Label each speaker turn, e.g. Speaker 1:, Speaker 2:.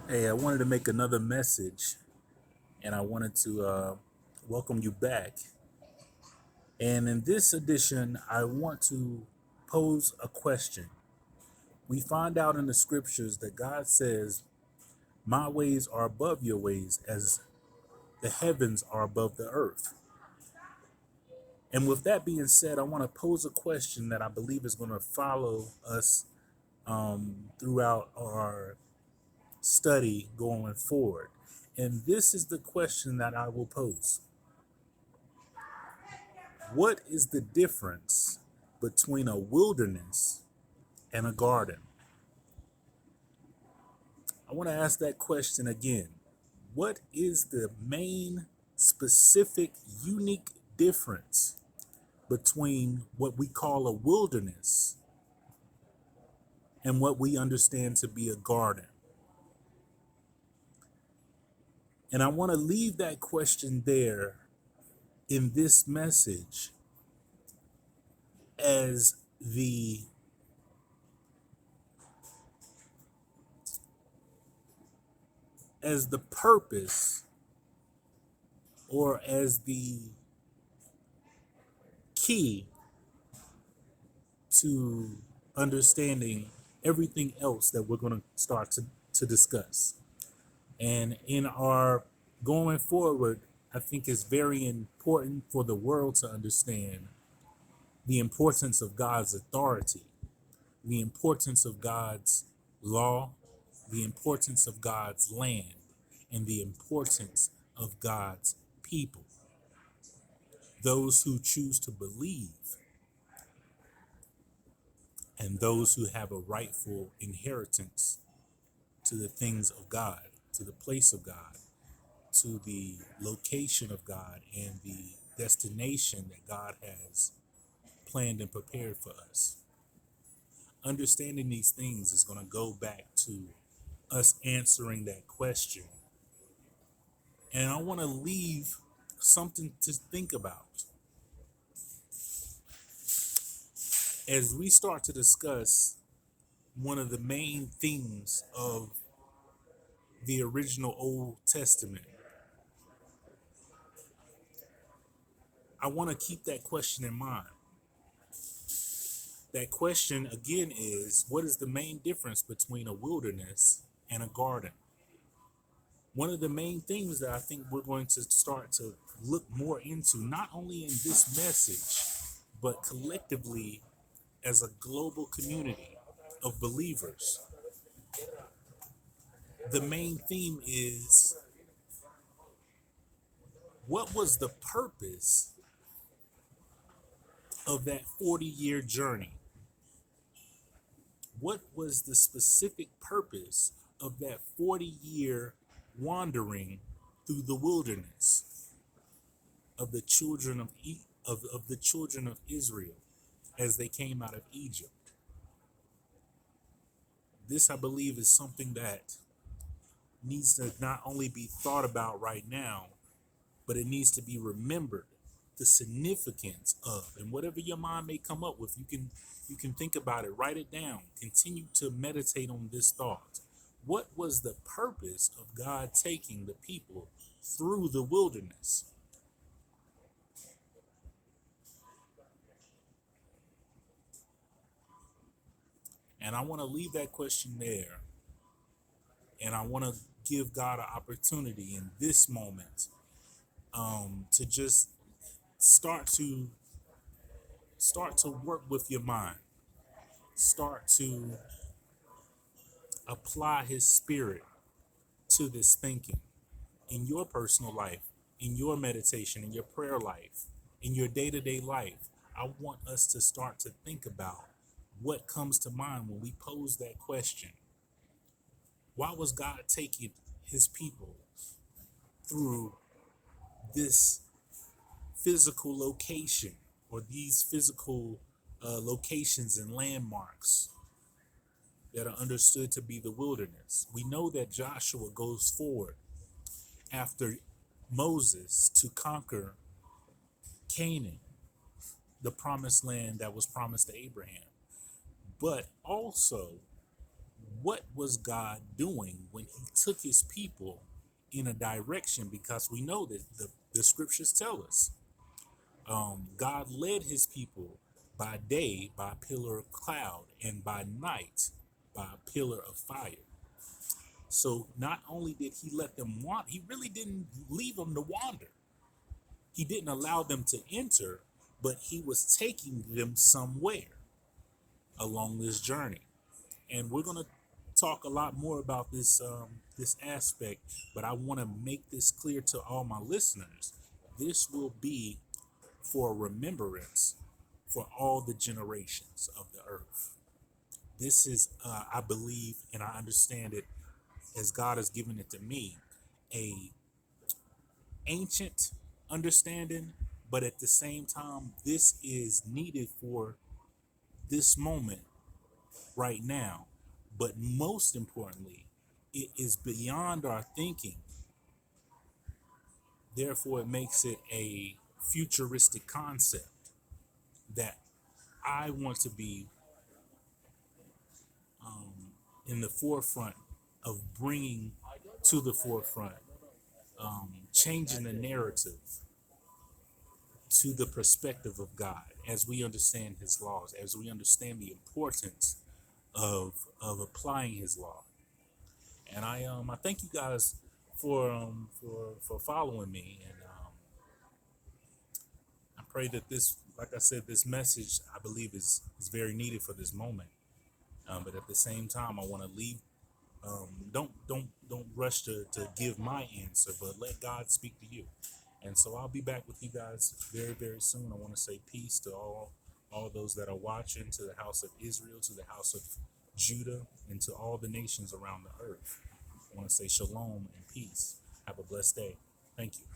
Speaker 1: Hey, I wanted to make another message and I wanted to welcome you back. And in this edition, I want to pose a question. We find out in the scriptures that God says, my ways are above your ways, as the heavens are above the earth. And with that being said, I want to pose a question that I believe is going to follow us throughout our study going forward. And this is the question that I will pose. What is the difference between a wilderness and a garden? I want to ask that question again. What is the main, specific, unique difference between what we call a wilderness and what we understand to be a garden? And I want to leave that question there in this message as the purpose, or as the key to understanding everything else that we're going to start to discuss. And in our going forward, I think it's very important for the world to understand the importance of God's authority, the importance of God's law, the importance of God's land, and the importance of God's people, those who choose to believe and those who have a rightful inheritance to the things of God, to the place of God, to the location of God, and the destination that God has planned and prepared for us. Understanding these things is going to go back to us answering that question. And I want to leave something to think about as we start to discuss one of the main themes of the original Old Testament. I want to keep that question in mind. That question again is, what is the main difference between a wilderness and a garden? One of the main things that I think we're going to start to look more into, not only in this message, but collectively as a global community of believers. The main theme is, what was the purpose of that 40-year journey? What was the specific purpose of that 40-year wandering through the wilderness of the children of the children of Israel as they came out of Egypt? This, I believe, is something that needs to not only be thought about right now, but it needs to be remembered. The significance of, and whatever your mind may come up with, you can think about it, write it down, continue to meditate on this thought. What was the purpose of God taking the people through the wilderness? And I want to leave that question there. And I want to give God an opportunity in this moment to just start to work with your mind. Start to apply his spirit to this thinking in your personal life, in your meditation, in your prayer life, in your day-to-day life. I want us to start to think about what comes to mind when we pose that question. Why was God taking his people through this physical location, or these physical locations and landmarks that are understood to be the wilderness? We know that Joshua goes forward after Moses to conquer Canaan, the promised land that was promised to Abraham. But also, what was God doing when he took his people in a direction? Because we know that the scriptures tell us God led his people by day by a pillar of cloud and by night by a pillar of fire. So not only did he let them wander, he really didn't leave them to wander. He didn't allow them to enter, but he was taking them somewhere along this journey. And we're going to talk a lot more about this aspect, but I want to make this clear to all my listeners. This will be for remembrance for all the generations of the earth. This is, I believe, and I understand it as God has given it to me, a ancient understanding, but at the same time, this is needed for this moment right now. But most importantly, it is beyond our thinking. Therefore, it makes it a futuristic concept that I want to be in the forefront of bringing to the forefront, changing the narrative to the perspective of God as we understand his laws, as we understand the importance of applying his law. And I thank you guys for following me, and I pray that this, like I said, this message I believe is very needed for this moment. But at the same time, I want to leave. Don't rush to give my answer, but let God speak to you. And so I'll be back with you guys very, very soon. I want to say peace to all those that are watching, to the house of Israel, to the house of Judah, and to all the nations around the earth. I want to say shalom and peace. Have a blessed day. Thank you.